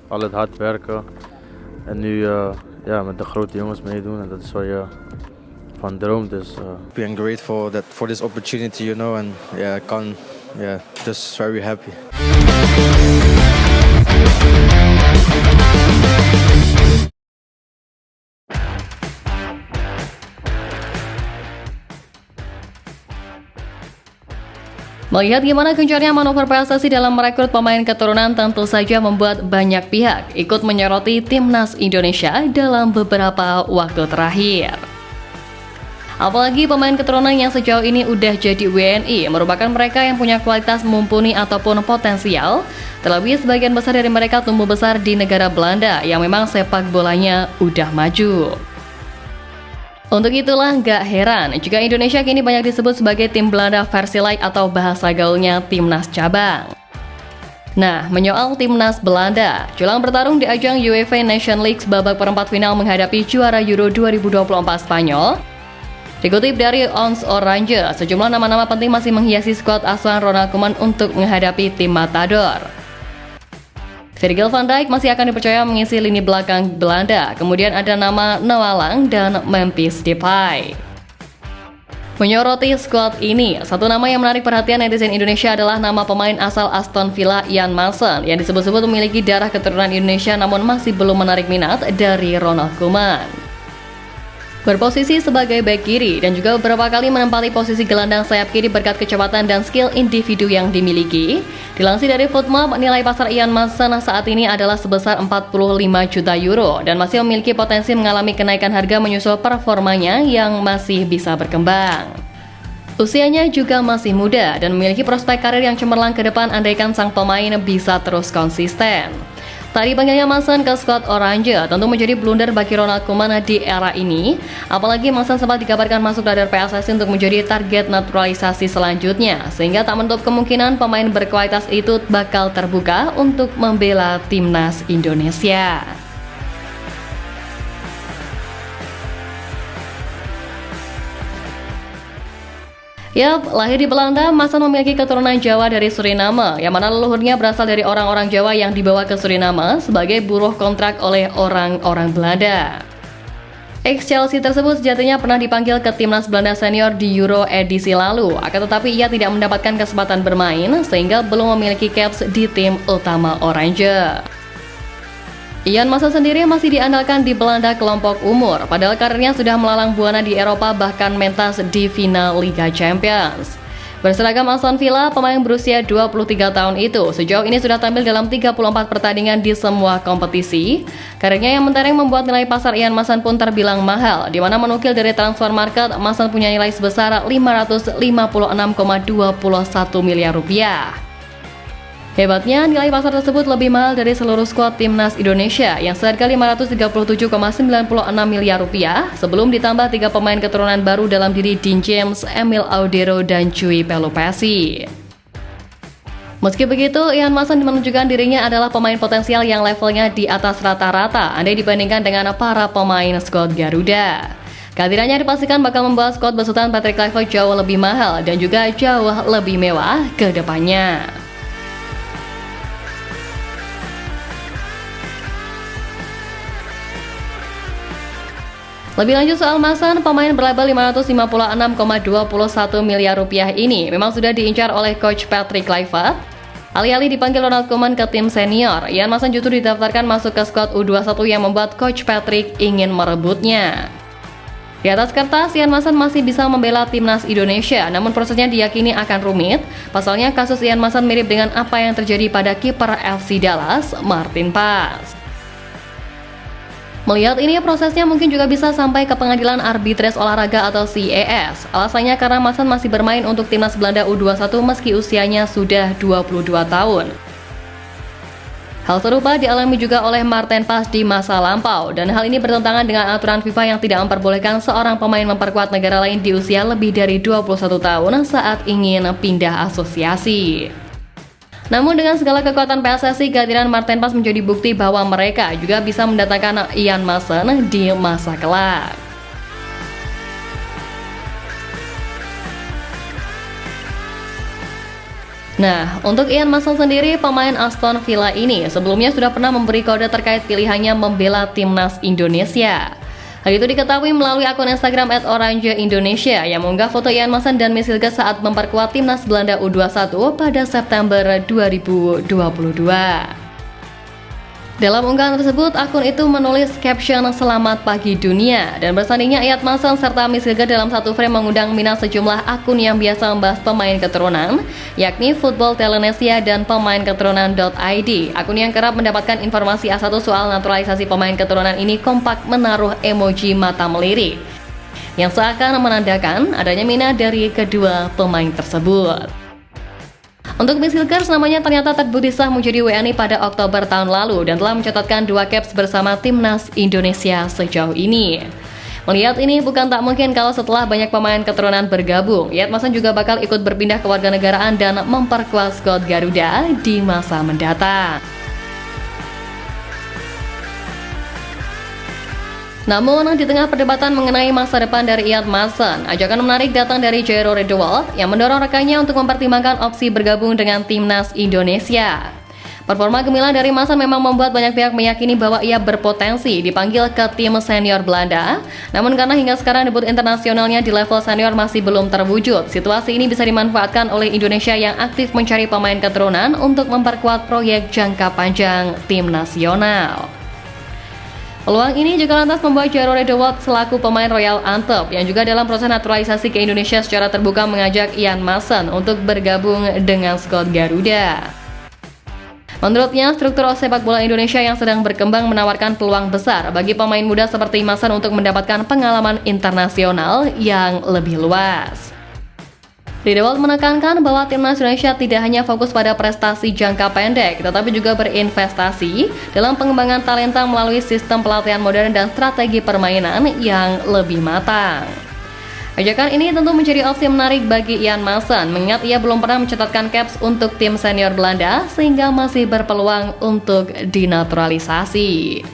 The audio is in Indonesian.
Al het hard werken en nu ja, met de grote jongens meedoen en dat is waar je van droomt. Dus being grateful that for this opportunity, and yeah, I can't, yeah, just very happy. Melihat gimana gencarnya manuver PSSI dalam merekrut pemain keturunan tentu saja membuat banyak pihak ikut menyoroti timnas Indonesia dalam beberapa waktu terakhir. Apalagi pemain keturunan yang sejauh ini udah jadi WNI merupakan mereka yang punya kualitas mumpuni ataupun potensial. Terlebih sebagian besar dari mereka tumbuh besar di negara Belanda yang memang sepak bolanya udah maju. Untuk itulah gak heran jika Indonesia kini banyak disebut sebagai tim Belanda versi light atau bahasa gaulnya timnas cabang. Nah, menyoal timnas Belanda, jelang bertarung di ajang UEFA Nation League babak perempat final menghadapi juara Euro 2024 Spanyol. Dikutip dari Ons Orange, sejumlah nama-nama penting masih menghiasi skuad asuhan Ronald Koeman untuk menghadapi tim Matador. Virgil van Dijk masih akan dipercaya mengisi lini belakang Belanda, kemudian ada nama Noah Lang dan Memphis Depay. Menyoroti skuad ini, satu nama yang menarik perhatian netizen Indonesia adalah nama pemain asal Aston Villa Ian Mason yang disebut-sebut memiliki darah keturunan Indonesia namun masih belum menarik minat dari Ronald Koeman. Berposisi sebagai bek kiri dan juga beberapa kali menempati posisi gelandang sayap kiri berkat kecepatan dan skill individu yang dimiliki. Dilansir dari Footmap, nilai pasar Ian Mason saat ini adalah sebesar 45 juta euro dan masih memiliki potensi mengalami kenaikan harga menyusul performanya yang masih bisa berkembang. Usianya juga masih muda dan memiliki prospek karir yang cemerlang ke depan andaikan sang pemain bisa terus konsisten. Tadi panggilnya Mason ke skuad Orange tentu menjadi blunder bagi Ronald Koeman di era ini, apalagi Mason sempat dikabarkan masuk radar PSSI untuk menjadi target naturalisasi selanjutnya, sehingga tak menutup kemungkinan pemain berkualitas itu bakal terbuka untuk membela timnas Indonesia. Yap, lahir di Belanda, Mason memiliki keturunan Jawa dari Suriname, yang mana leluhurnya berasal dari orang-orang Jawa yang dibawa ke Suriname sebagai buruh kontrak oleh orang-orang Belanda. Ex-Chelsea tersebut sejatinya pernah dipanggil ke timnas Belanda senior di Euro edisi lalu, akan tetapi ia tidak mendapatkan kesempatan bermain sehingga belum memiliki caps di tim utama Orange. Ian Mason sendiri masih diandalkan di Belanda kelompok umur, padahal karirnya sudah melalang buana di Eropa bahkan mentas di final Liga Champions. Berseragam Aston Villa, pemain berusia 23 tahun itu sejauh ini sudah tampil dalam 34 pertandingan di semua kompetisi. Karirnya yang mentereng membuat nilai pasar Ian Mason pun terbilang mahal, di mana menukil dari transfer market, Mason punya nilai sebesar 556,21 miliar rupiah. Hebatnya, nilai pasar tersebut lebih mahal dari seluruh skuad timnas Indonesia yang seharga 537,96 miliar rupiah sebelum ditambah 3 pemain keturunan baru dalam diri Dean James, Emil Audero, dan Cui Pelupesi. Meski begitu, Ian Mason menunjukkan dirinya adalah pemain potensial yang levelnya di atas rata-rata andai dibandingkan dengan para pemain skuad Garuda. Kehadirannya dipastikan bakal membuat skuad besutan Patrick Kluivert jauh lebih mahal dan juga jauh lebih mewah ke depannya. Lebih lanjut soal Mason, pemain berlabel 556,21 miliar rupiah ini memang sudah diincar oleh coach Patrick Kluivert. Alih-alih dipanggil Ronald Koeman ke tim senior, Ian Mason justru didaftarkan masuk ke skuad U21 yang membuat coach Patrick ingin merebutnya. Di atas kertas, Ian Mason masih bisa membela timnas Indonesia, namun prosesnya diyakini akan rumit. Pasalnya kasus Ian Mason mirip dengan apa yang terjadi pada kiper FC Dallas, Martin Paes. Melihat ini, prosesnya mungkin juga bisa sampai ke pengadilan arbitres olahraga atau CAS. Alasannya karena Mason masih bermain untuk timnas Belanda U21 meski usianya sudah 22 tahun. Hal serupa dialami juga oleh Martin Paes di masa lampau, dan hal ini bertentangan dengan aturan FIFA yang tidak memperbolehkan seorang pemain memperkuat negara lain di usia lebih dari 21 tahun saat ingin pindah asosiasi. Namun dengan segala kekuatan PSSI, kehadiran Martin Paes menjadi bukti bahwa mereka juga bisa mendatangkan Ian Mason di masa kelak. Nah, untuk Ian Mason sendiri, pemain Aston Villa ini sebelumnya sudah pernah memberi kode terkait pilihannya membela timnas Indonesia. Hal itu diketahui melalui akun Instagram @orangeindonesia yang mengunggah foto Ian Mason dan Misilga saat memperkuat timnas Belanda U21 pada September 2022. Dalam unggahan tersebut, akun itu menulis caption "Selamat Pagi Dunia" dan bersandingnya Ian Mason serta Misilga dalam satu frame mengundang minat sejumlah akun yang biasa membahas pemain keturunan, yakni Football Telenesia dan pemain keturunan.id. Akun yang kerap mendapatkan informasi A1 soal naturalisasi pemain keturunan ini kompak menaruh emoji mata melirik, yang seakan menandakan adanya minat dari kedua pemain tersebut. Untuk Misilkers, namanya ternyata terbukti sah menjadi WNI pada Oktober tahun lalu dan telah mencatatkan 2 caps bersama timnas Indonesia sejauh ini. Melihat ini, bukan tak mungkin kalau setelah banyak pemain keturunan bergabung, Ian Mason juga bakal ikut berpindah ke warganegaraan dan memperkuat skuad Garuda di masa mendatang. Namun, di tengah perdebatan mengenai masa depan dari Ian Mason, ajakan menarik datang dari Jairo Redewald yang mendorong rekannya untuk mempertimbangkan opsi bergabung dengan timnas Indonesia. Performa gemilang dari Mason memang membuat banyak pihak meyakini bahwa ia berpotensi dipanggil ke tim senior Belanda. Namun karena hingga sekarang debut internasionalnya di level senior masih belum terwujud, situasi ini bisa dimanfaatkan oleh Indonesia yang aktif mencari pemain keturunan untuk memperkuat proyek jangka panjang tim nasional. Peluang ini juga lantas membuat Jairo Redewald selaku pemain Royal Antwerp yang juga dalam proses naturalisasi ke Indonesia secara terbuka mengajak Ian Mason untuk bergabung dengan skuad Garuda. Menurutnya, struktur sepak bola Indonesia yang sedang berkembang menawarkan peluang besar bagi pemain muda seperti Mason untuk mendapatkan pengalaman internasional yang lebih luas. Redewald menekankan bahwa timnas Indonesia tidak hanya fokus pada prestasi jangka pendek, tetapi juga berinvestasi dalam pengembangan talenta melalui sistem pelatihan modern dan strategi permainan yang lebih matang. Ajakan ini tentu menjadi opsi menarik bagi Ian Mason, mengingat ia belum pernah mencatatkan caps untuk tim senior Belanda, sehingga masih berpeluang untuk dinaturalisasi.